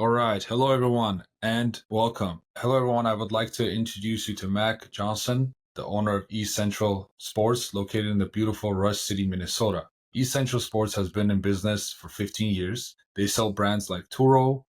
All right. Hello, everyone, and welcome. Hello, everyone. I would like to introduce you to Mack Johnson, the owner of East Central Sports, located in the beautiful Rush City, Minnesota. East Central Sports has been in business for 15 years. They sell brands like Turo,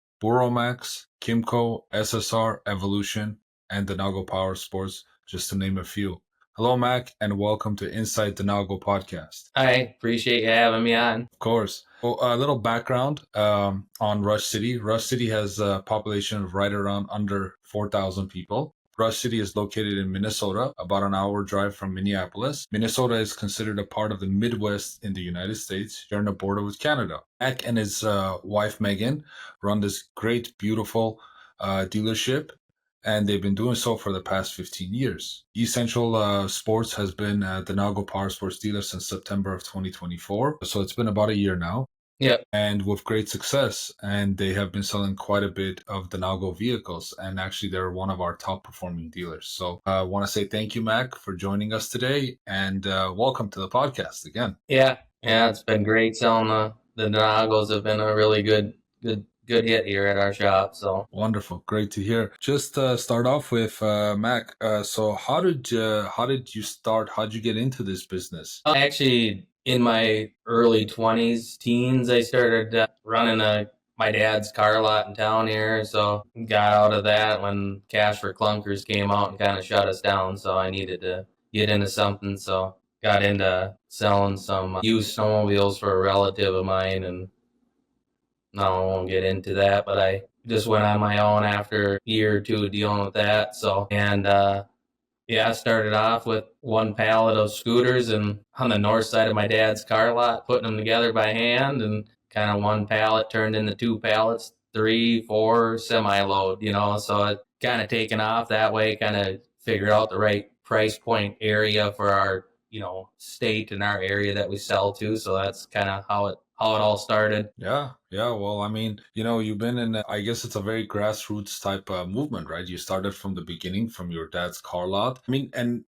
Max, Kimco, SSR, Evolution, and Denago Powersports, just to name a few. Hello, Mac, and welcome to Inside Denago podcast. I appreciate you having me on. Of course. Well, a little background on Rush City. Rush City has a population of right around under 4,000 people. Rush City is located in Minnesota, about an hour drive from Minneapolis. Minnesota is considered a part of the Midwest in the United States, sharing the border with Canada. Mac and his wife Megan run this great, beautiful dealership, and they've been doing so for the past 15 years. East Central Sports has been the Denago Powersports dealer since September of 2024, so it's been about a year now. Yep. And with great success, and they have been selling quite a bit of Denago vehicles, and actually they're one of our top performing dealers. So I want to say thank you, Mac, for joining us today, and welcome to the podcast again. Yeah, it's been great selling the Denagos. Have been a really good hit here at our shop. So wonderful, great to hear. Just start off with Mac. So how did you start? How did you get into this business? Actually, in my early 20s, teens, I started running my dad's car lot in town here. So got out of that when Cash for Clunkers came out and kind of shut us down. So I needed to get into something. So got into selling some used snowmobiles for a relative of mine, and no, I won't get into that, but I just went on my own after a year or two dealing with that. So, and I started off with one pallet of scooters and on the north side of my dad's car lot, putting them together by hand, and kind of one pallet turned into two pallets, 3, 4 semi-load, so it kind of taken off that way, kind of figured out the right price point area for our, state and our area that we sell to. So that's kind of how it all started. Yeah. Well, I mean, you've been in, I guess it's a very grassroots type movement, right? You started from the beginning, from your dad's car lot. I mean, and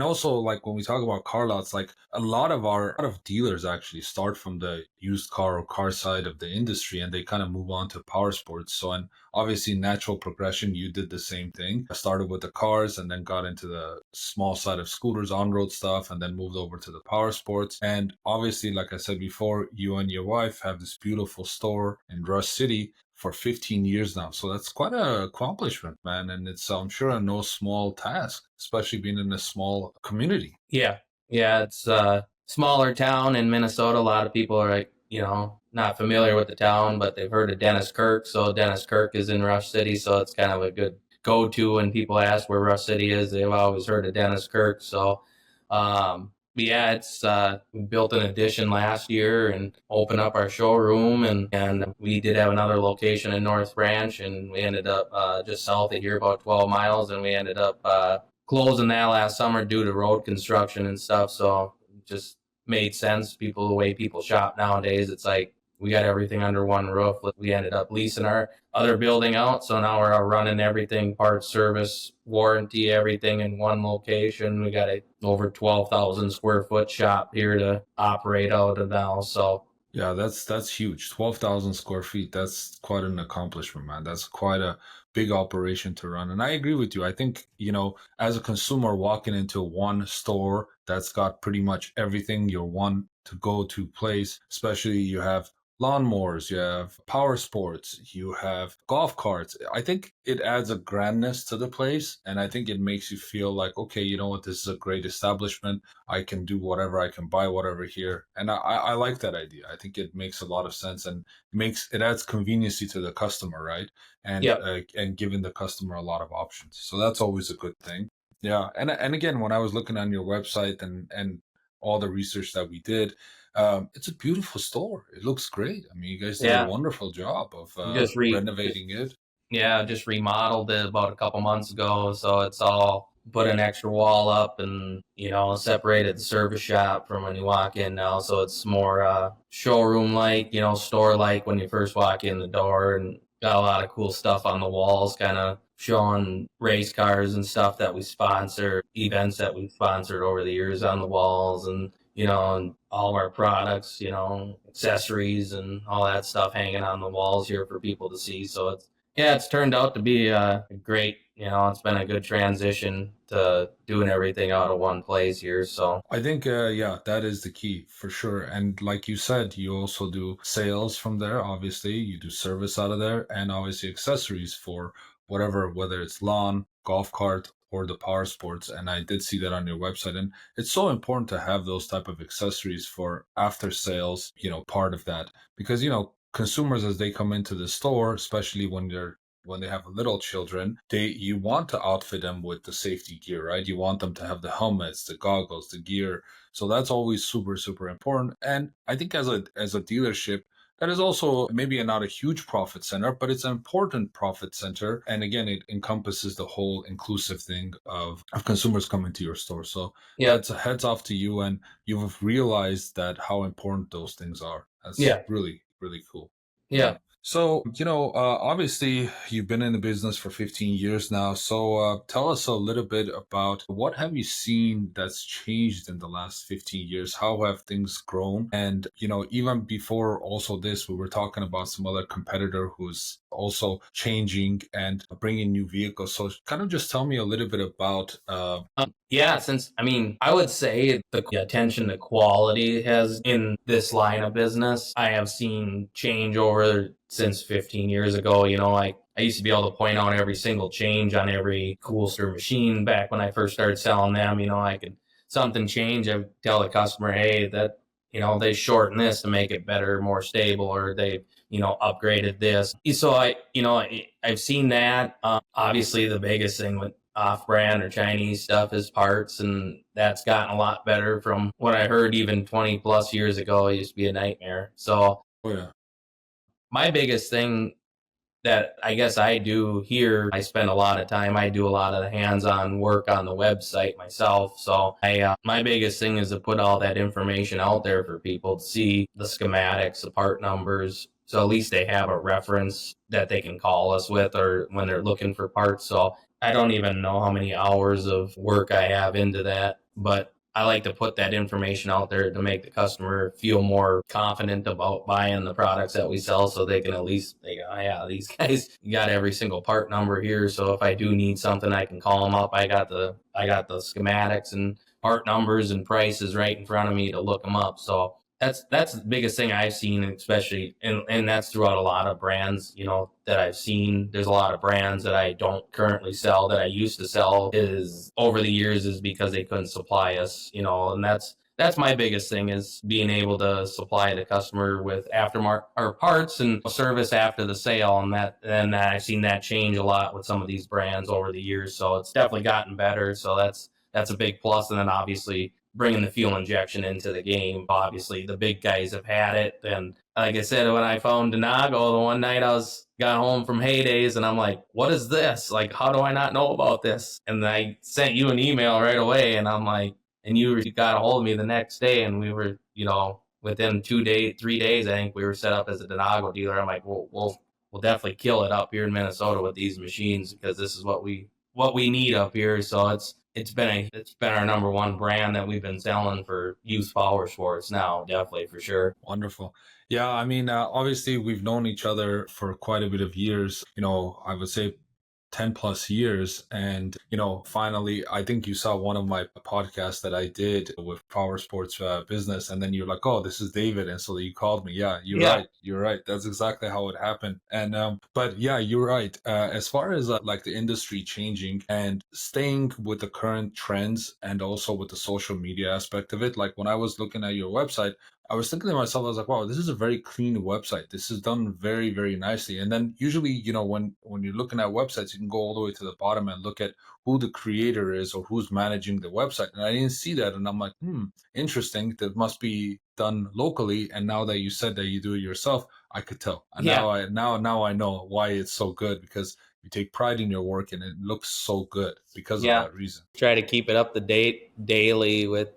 also like when we talk about car lots, like a lot of dealers actually start from the used car or car side of the industry, and they kind of move on to power sports. So, and obviously natural progression, you did the same thing. I started with the cars and then got into the small side of scooters, on-road stuff, and then moved over to the power sports. And obviously, like I said before, you and your wife have this beautiful store in Rush City for 15 years now. So that's quite an accomplishment, man. And it's, I'm sure, a no small task, especially being in a small community. Yeah, it's a smaller town in Minnesota. A lot of people are like, not familiar with the town, but they've heard of Dennis Kirk. So Dennis Kirk is in Rush City. So it's kind of a good go-to when people ask where Rush City is. They've always heard of Dennis Kirk. So, it's we built an addition last year and opened up our showroom, and we did have another location in North Branch, and we ended up just south of here, about 12 miles, and we ended up closing that last summer due to road construction and stuff. So it just made sense. The way people shop nowadays, it's like we got everything under one roof. We ended up leasing our other building out, so now we're running everything, parts, service, warranty, everything in one location. We got a over 12,000 square foot shop here to operate out of now. So yeah, that's huge. 12,000 square feet. That's quite an accomplishment, man. That's quite a big operation to run. And I agree with you. I think, as a consumer walking into one store that's got pretty much everything, your one to go to place, especially you have lawnmowers, you have power sports, you have golf carts. I think it adds a grandness to the place, and I think it makes you feel like, okay, you know what, this is a great establishment. I can do whatever, I can buy whatever here, and I like that idea. I think it makes a lot of sense, and it adds conveniency to the customer, right? And Yep. And giving the customer a lot of options, so that's always a good thing. Yeah, and again, when I was looking on your website and all the research that we did, it's a beautiful store. It looks great. I mean, you guys did a wonderful job of renovating it. Yeah, just remodeled it about a couple months ago. So it's all put an extra wall up and, separated the service shop from when you walk in now. So it's more showroom-like, store-like when you first walk in the door, and got a lot of cool stuff on the walls, kind of showing race cars and stuff that we sponsor, events that we've sponsored over the years on the walls, and and all of our products, accessories and all that stuff hanging on the walls here for people to see. So it's turned out to be great. It's been a good transition to doing everything out of one place here. So I think, yeah, that is the key for sure. And like you said, you also do sales from there. Obviously, you do service out of there, and obviously accessories for whatever, whether it's lawn, golf cart, or the power sports. And I did see that on your website. And it's so important to have those type of accessories for after sales, part of that. Because, consumers as they come into the store, especially when they have little children, you want to outfit them with the safety gear, right? You want them to have the helmets, the goggles, the gear. So that's always super, super important. And I think as a dealership, that is also maybe not a huge profit center, but it's an important profit center. And again, it encompasses the whole inclusive thing of consumers coming to your store. So yeah, that's a heads off to you. And you've realized that how important those things are. That's yeah, really, really cool. yeah. Yeah. So, obviously you've been in the business for 15 years now. So, tell us a little bit about what have you seen that's changed in the last 15 years? How have things grown? And, even before also this, we were talking about some other competitor who's also changing and bringing new vehicles. So, kind of just tell me a little bit about, Yeah, since I mean, I would say the attention to quality has in this line of business, I have seen change over since 15 years ago. I used to be able to point out every single change on every Coolster machine back when I first started selling them. I could something change, I would tell the customer, hey, that they shortened this to make it better, more stable, or they upgraded this. So I've seen that. Obviously, the biggest thing with off-brand or Chinese stuff is parts, and that's gotten a lot better from what I heard even 20 plus years ago. It used to be a nightmare. So oh, yeah, my biggest thing that I guess I do here, I spend a lot of time. I do a lot of the hands-on work on the website myself. So my biggest thing is to put all that information out there for people to see the schematics, the part numbers. So at least they have a reference that they can call us with, or when they're looking for parts. So I don't even know how many hours of work I have into that, but I like to put that information out there to make the customer feel more confident about buying the products that we sell, so they can at least they go, oh, yeah, these guys got every single part number here. So if I do need something, I can call them up. I got the schematics and part numbers and prices right in front of me to look them up. So that's the biggest thing I've seen, especially, and that's throughout a lot of brands, that I've seen. There's a lot of brands that I don't currently sell that I used to sell is over the years is because they couldn't supply us, and that's my biggest thing is being able to supply the customer with aftermarket or parts and service after the sale. And I've seen that change a lot with some of these brands over the years. So it's definitely gotten better. So that's a big plus. And then obviously bringing the fuel injection into the game. Obviously, the big guys have had it. And like I said, when I found Denago the one night, got home from Heydays, and I'm like, "What is this? Like, how do I not know about this?" And I sent you an email right away, and I'm like, and you got a hold of me the next day, and we were, within 2 days, 3 days, I think we were set up as a Denago dealer. I'm like, we'll definitely kill it up here in Minnesota with these machines because this is what we need up here. So it's been our number one brand that we've been selling for youth power sports now, definitely for sure. wonderful. Yeah, I mean, obviously, we've known each other for quite a bit of years. I would say 10 plus years. And, finally, I think you saw one of my podcasts that I did with Power Sports Business. And then you're like, oh, this is David. And so you called me. Yeah, you're Yeah, right. You're right. That's exactly how it happened. And, but yeah, you're right. As far as like the industry changing and staying with the current trends and also with the social media aspect of it, like when I was looking at your website, I was thinking to myself, I was like, wow, this is a very clean website. This is done very, very nicely. And then usually, when you're looking at websites, you can go all the way to the bottom and look at who the creator is or who's managing the website. And I didn't see that. And I'm like, interesting. That must be done locally. And now that you said that you do it yourself, I could tell. And yeah, now I know why it's so good, because you take pride in your work and it looks so good because of yeah. that reason. Try to keep it up to date daily with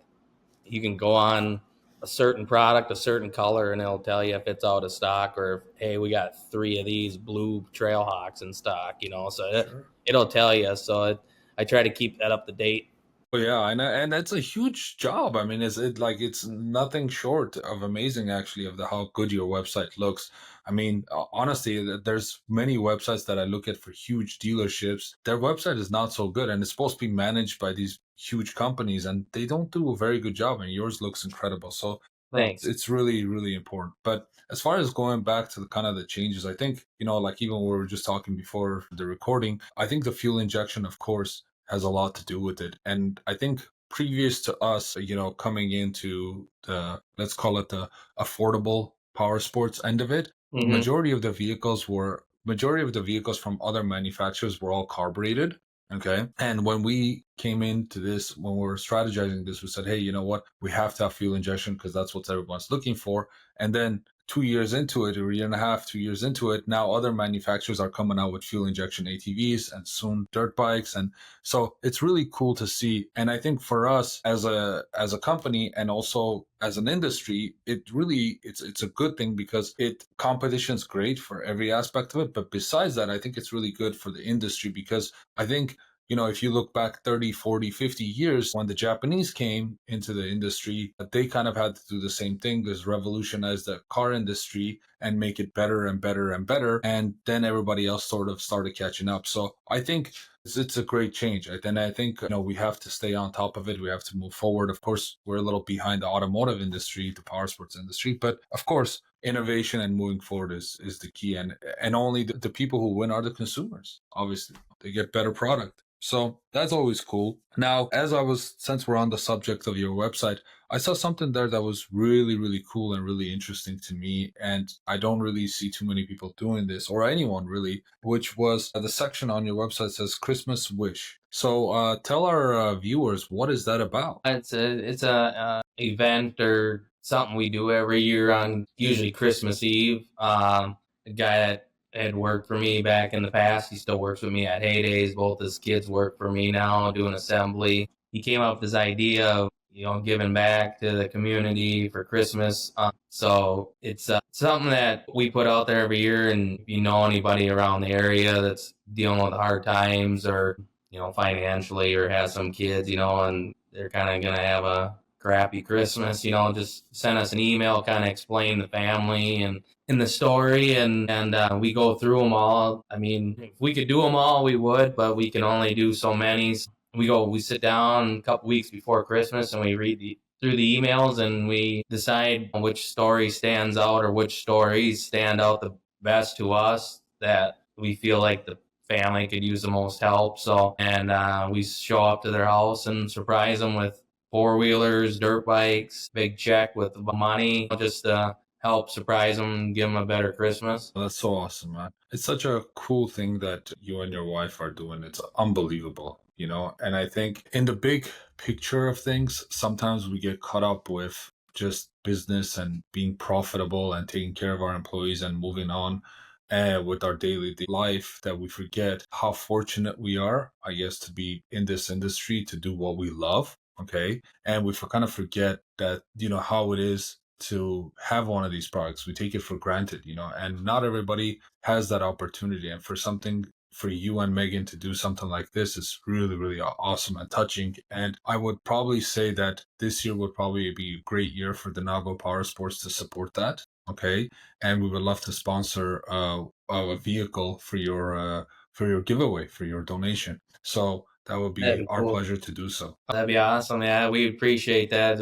you can go on a certain product, a certain color, and it'll tell you if it's out of stock or if, hey, we got 3 of these blue Trailhawks in stock, so Sure. it'll tell you. So I try to keep that up to date. Oh yeah, and that's a huge job. I mean, it's nothing short of amazing actually of the how good your website looks. I mean, honestly, there's many websites that I look at for huge dealerships. Their website is not so good, and it's supposed to be managed by these huge companies, and they don't do a very good job. And yours looks incredible. So Thanks. it's really really important. But as far as going back to the kind of the changes, I think, like even we were just talking before the recording, I think the fuel injection, of course, has a lot to do with it. And I think previous to us, coming into the, let's call it the affordable power sports end of it, Hmm. majority of the vehicles from other manufacturers were all carbureted. Okay. And when we came into this, when we were strategizing this, we said, hey, you know what? We have to have fuel injection because that's what everyone's looking for. And then 2 years into it, or a year and a half, 2 years into it, now other manufacturers are coming out with fuel injection ATVs and soon dirt bikes. And so it's really cool to see. And I think for us as a company and also as an industry, it's a good thing because it competition's great for every aspect of it. But besides that, I think it's really good for the industry because I think, if you look back 30, 40, 50 years when the Japanese came into the industry, they kind of had to do the same thing, is revolutionize the car industry and make it better and better and better. And then everybody else sort of started catching up. So I think it's a great change. And I think, we have to stay on top of it. We have to move forward. Of course, we're a little behind the automotive industry, the power sports industry, but of course, innovation and moving forward is the key. And only the people who win are the consumers. Obviously, they get better product. So that's always cool. Now, since we're on the subject of your website, I saw something there that was really, really cool and really interesting to me. And I don't really see too many people doing this or anyone really, which was the section on your website says Christmas wish. So tell our viewers, what is that about? It's a event or something we do every year on usually Christmas Eve. A guy that had worked for me back in the past, he still works with me at Heydays. Both his kids work for me now doing assembly. He came up with this idea of giving back to the community for Christmas. So it's something that we put out there every year. And if you know anybody around the area that's dealing with hard times or financially or has some kids, and they're kind of going to have a crappy Christmas, just send us an email, kind of explain the family and in the story, and we go through them all. I mean, if we could do them all, we would, but we can only do so many. So we sit down a couple weeks before Christmas and we read through the emails and we decide which story stands out or which stories stand out the best to us that we feel like the family could use the most help. So, and we show up to their house and surprise them with four wheelers, dirt bikes, big check with money, just help surprise them, give them a better Christmas. Well, that's so awesome, man. It's such a cool thing that you and your wife are doing. It's unbelievable. And I think in the big picture of things, sometimes we get caught up with just business and being profitable and taking care of our employees and moving on with our daily life that we forget how fortunate we are, I guess, to be in this industry, to do what we love. Okay. And we kind of forget that, how it is to have one of these products. We take it for granted, and not everybody has that opportunity. And for you and Megan to do something like this is really, really awesome and touching. And I would probably say that this year would probably be a great year for Denago Power Sports to support that. Okay. And we would love to sponsor a vehicle for your giveaway, for your donation. So that would That'd be be our cool. pleasure to do so. That'd be awesome. Yeah, we appreciate that.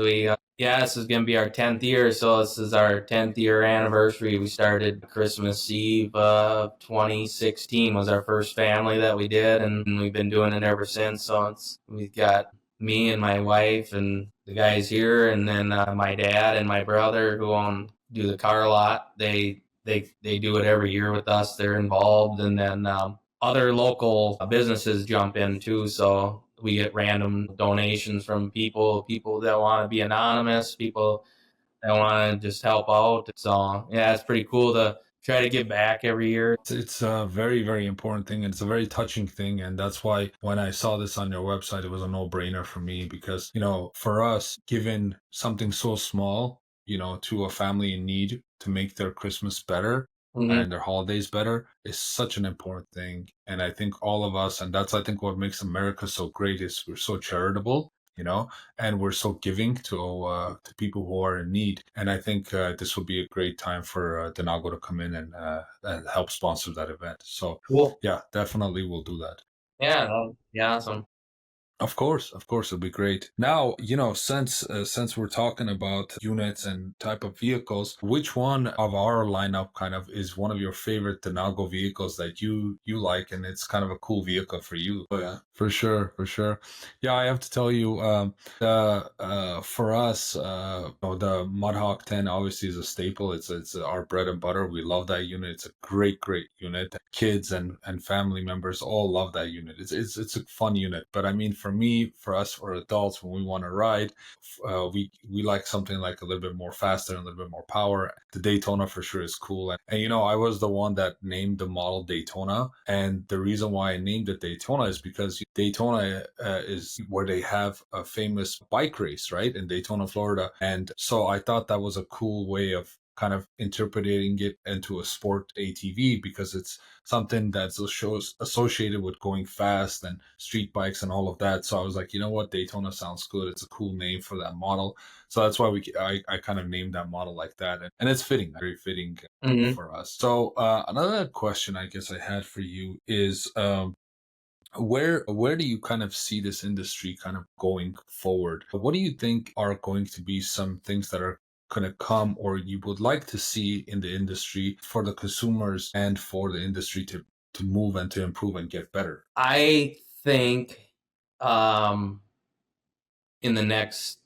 Yeah, this is gonna be our 10th year, so this is our 10th year anniversary. We started Christmas Eve of 2016 was our first family that we did, and we've been doing it ever since. So we've got me and my wife and the guys here, and then my dad and my brother who do the car lot. They do it every year with us. They're involved, and then other local businesses jump in too. So we get random donations from people that want to be anonymous, people that want to just help out. So yeah, it's pretty cool to try to give back every year. It's a very, very important thing, and it's a very touching thing. And that's why when I saw this on your website, it was a no-brainer for me because, for us, giving something so small, to a family in need to make their Christmas better Mm-hmm. and their holidays better is such an important thing. And I think all of us, and that's, I think, what makes America so great is we're so charitable. and we're so giving to people who are in need. And I think this will be a great time for Denago to come in and help sponsor that event. So Cool. yeah, definitely we'll do that. Yeah, that'll be awesome. Of course, it'll be great. Now, since we're talking about units and type of vehicles, which one of our lineup kind of is one of your favorite Denago vehicles that you like, and it's kind of a cool vehicle for you? Oh yeah, for sure, for sure. Yeah, I have to tell you, for us, the Mudhawk 10 obviously is a staple. It's our bread and butter. We love that unit. It's a great unit. Kids and family members all love that unit. It's a fun unit. But I mean, for me, for us, for adults, when we want to ride, we like something like a little bit more faster and a little bit more power. The Daytona for sure is cool. And I was the one that named the model Daytona, and the reason why I named it Daytona is because Daytona is where they have a famous bike race, right, in Daytona, Florida. And so I thought that was a cool way of kind of interpreting it into a sport ATV, because it's something that's shows associated with going fast and street bikes and all of that. So I was like, you know what, Daytona sounds good. It's a cool name for that model. So that's why I kind of named that model like that, and it's fitting, very fitting Hmm. for us. So another question I guess I had for you is, where do you kind of see this industry kind of going forward? What do you think are going to be some things that are going to come, or you would like to see in the industry for the consumers and for the industry to move and to improve and get better? I think um, in the next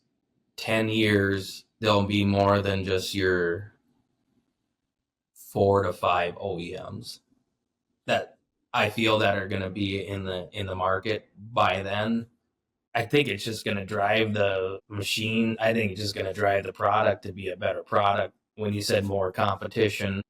10 years, there'll be more than just your 4 to 5 OEMs that I feel that are going to be in the market by then. I think it's just going to drive the machine. I think it's just going to drive the product to be a better product. When you said more competition,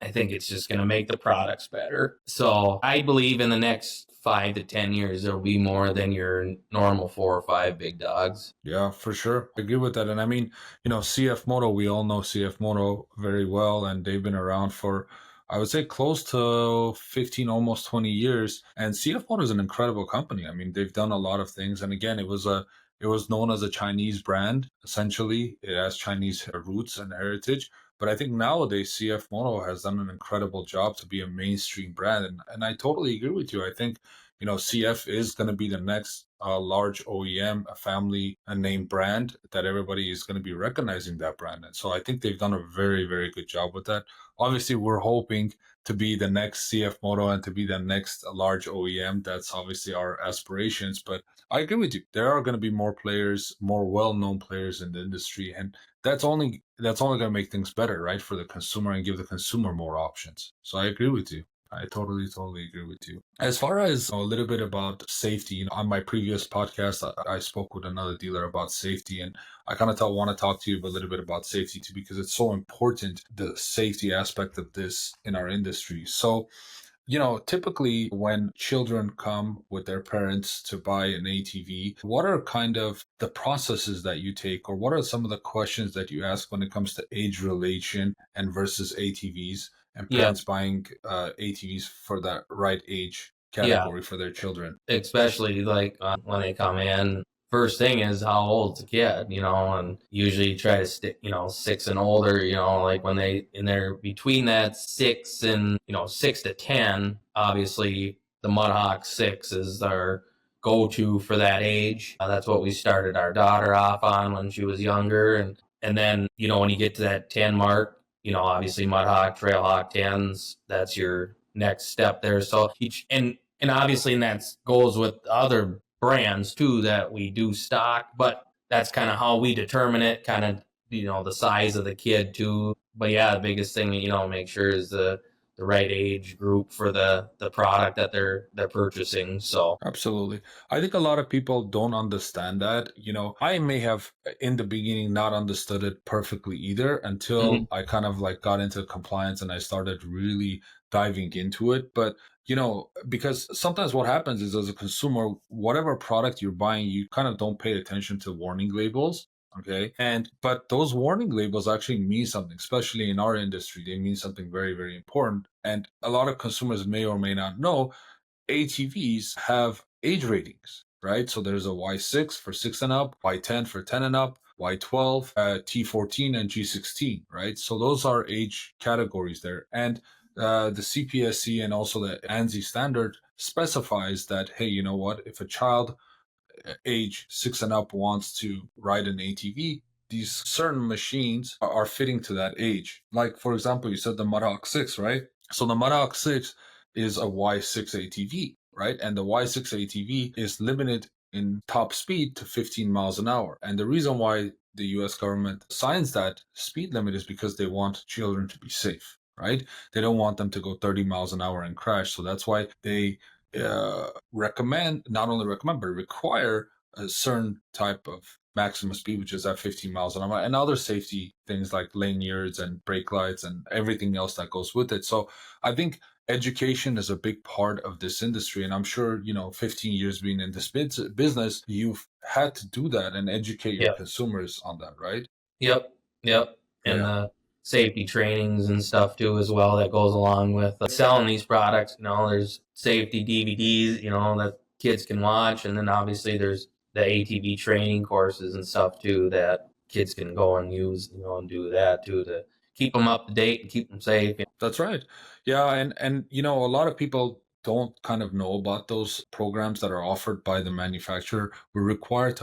I think it's just going to make the products better. So I believe in the next 5 to 10 years, there'll be more than your normal 4 or 5 big dogs. Yeah, for sure. I agree with that. And I mean, CF Moto, we all know CF Moto very well, and they've been around for, I would say, close to 15, almost 20 years. And CF Moto is an incredible company. I mean, they've done a lot of things. And again, it was known as a Chinese brand, essentially. It has Chinese roots and heritage. But I think nowadays CF Moto has done an incredible job to be a mainstream brand. And I totally agree with you. I think CF is going to be the next large OEM, a family, a name brand that everybody is going to be recognizing that brand. And so I think they've done a very good job with that. Obviously, we're hoping to be the next CF Moto and to be the next large OEM. That's obviously our aspirations. But I agree with you. There are going to be more players, more well-known players in the industry, and that's only going to make things better, right, for the consumer and give the consumer more options. So I agree with you. I totally agree with you. As far as a little bit about safety, on my previous podcast, I spoke with another dealer about safety, and I kind of want to talk to you a little bit about safety too, because it's so important, the safety aspect of this in our industry. So, typically when children come with their parents to buy an ATV, what are kind of the processes that you take, or what are some of the questions that you ask when it comes to age relation and versus ATVs and Yeah, parents buying ATVs for that right age yeah. category for their children? Especially like when they come in. First thing is how old's the kid, and usually try to stick, 6 and older, like when they in there between that 6 to 10, obviously the Mudhawk 6 is our go-to for that age. That's what we started our daughter off on when she was younger, and then when you get to that 10 mark, obviously Mudhawk, Trailhawk 10s, that's your next step there. So each and obviously, and that goes with other brands too that we do stock, but that's kind of how we determine it, kind of, the size of the kid too. But yeah, the biggest thing, make sure is the right age group for the product that they're purchasing. So, Absolutely. I think a lot of people don't understand that. I may have in the beginning not understood it perfectly either until mhm. I kind of like got into compliance and I started really diving into it. But, because sometimes what happens is as a consumer, whatever product you're buying, you kind of don't pay attention to warning labels. Okay. But those warning labels actually mean something, especially in our industry. They mean something very important. And a lot of consumers may or may not know ATVs have age ratings. right? So there's a Y6 for 6 and up, Y10 for 10 and up, Y12, T14, and G16, right? So those are age categories there. And the CPSC and also the ANSI standard specifies that, hey, you know what? If a child age 6 and up wants to ride an ATV, these certain machines are fitting to that age. Like, for example, you said the Mudhawk 6, right? So the Mudhawk 6 is a Y6 ATV, right? And the Y6 ATV is limited in top speed to 15 miles an hour. And the reason why the US government signs that speed limit is because they want children to be safe, right? They don't want them to go 30 miles an hour and crash. So that's why they recommend, not only recommend, but require a certain type of maximum speed, which is at 15 miles an hour, and other safety things like lanyards and brake lights and everything else that goes with it. So I think education is a big part of this industry. And I'm sure, 15 years being in this business, you've had to do that and educate your Yep. consumers on that, right? Yep. Yep. And Yeah. the safety trainings and stuff too as well that goes along with selling these products. There's safety DVDs, that kids can watch, and then obviously there's the ATV training courses and stuff too that kids can go and use, and do that too to keep them up to date and keep them safe. That's right. Yeah, and a lot of people don't kind of know about those programs that are offered by the manufacturer. We're required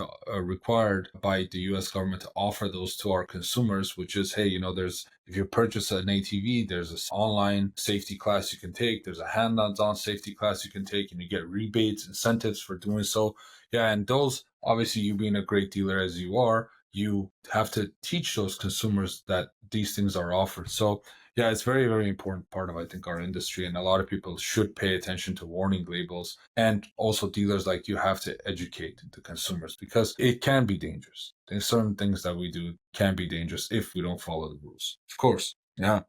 by the U.S. government to offer those to our consumers, which is, hey, there's if you purchase an ATV, there's an online safety class you can take. There's a hands-on safety class you can take, and you get rebates, incentives for doing so. Yeah, and those obviously, you being a great dealer as you are, you have to teach those consumers that these things are offered. So yeah, it's very, very important part of, I think, our industry. And a lot of people should pay attention to warning labels. And also dealers like you have to educate the consumers because it can be dangerous. There's certain things that we do can be dangerous if we don't follow the rules. Of course. Yeah.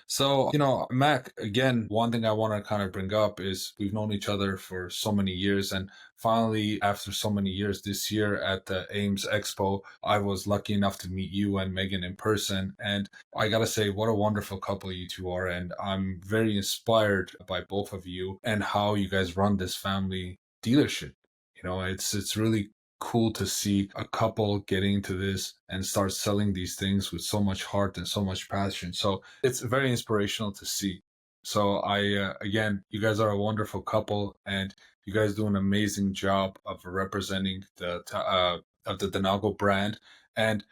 So, Mac, again, one thing I want to kind of bring up is we've known each other for so many years. And finally, after so many years this year at the Ames Expo, I was lucky enough to meet you and Megan in person. And I got to say, what a wonderful couple you two are. And I'm very inspired by both of you and how you guys run this family dealership. It's really cool to see a couple getting into this and start selling these things with so much heart and so much passion. So it's very inspirational to see. So again, you guys are a wonderful couple, and you guys do an amazing job of representing of the Denago brand and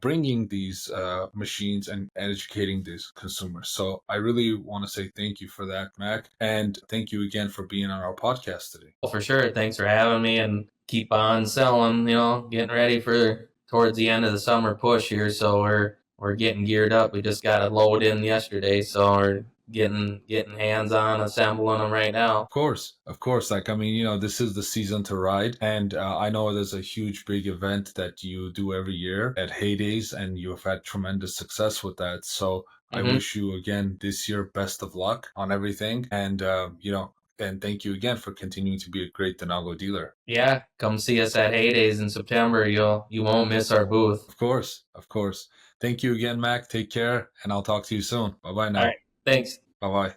bringing these machines and educating these consumers. So I really want to say thank you for that, Mac, and thank you again for being on our podcast today. Well, for sure. Thanks for having me, and keep on selling, getting ready for towards the end of the summer push here. So we're getting geared up. We just got a load in yesterday, so we're getting hands on assembling them right now. Of course. Like, I mean, this is the season to ride. And I know there's a huge, big event that you do every year at Heydays, and you have had tremendous success with that. So I Hmm. wish you again this year best of luck on everything. And, and thank you again for continuing to be a great Denago dealer. Yeah, come see us at Heydays in September. You won't miss our booth. Of course. Of course. Thank you again, Mac. Take care, and I'll talk to you soon. Bye bye All right, now. thanks. Bye bye.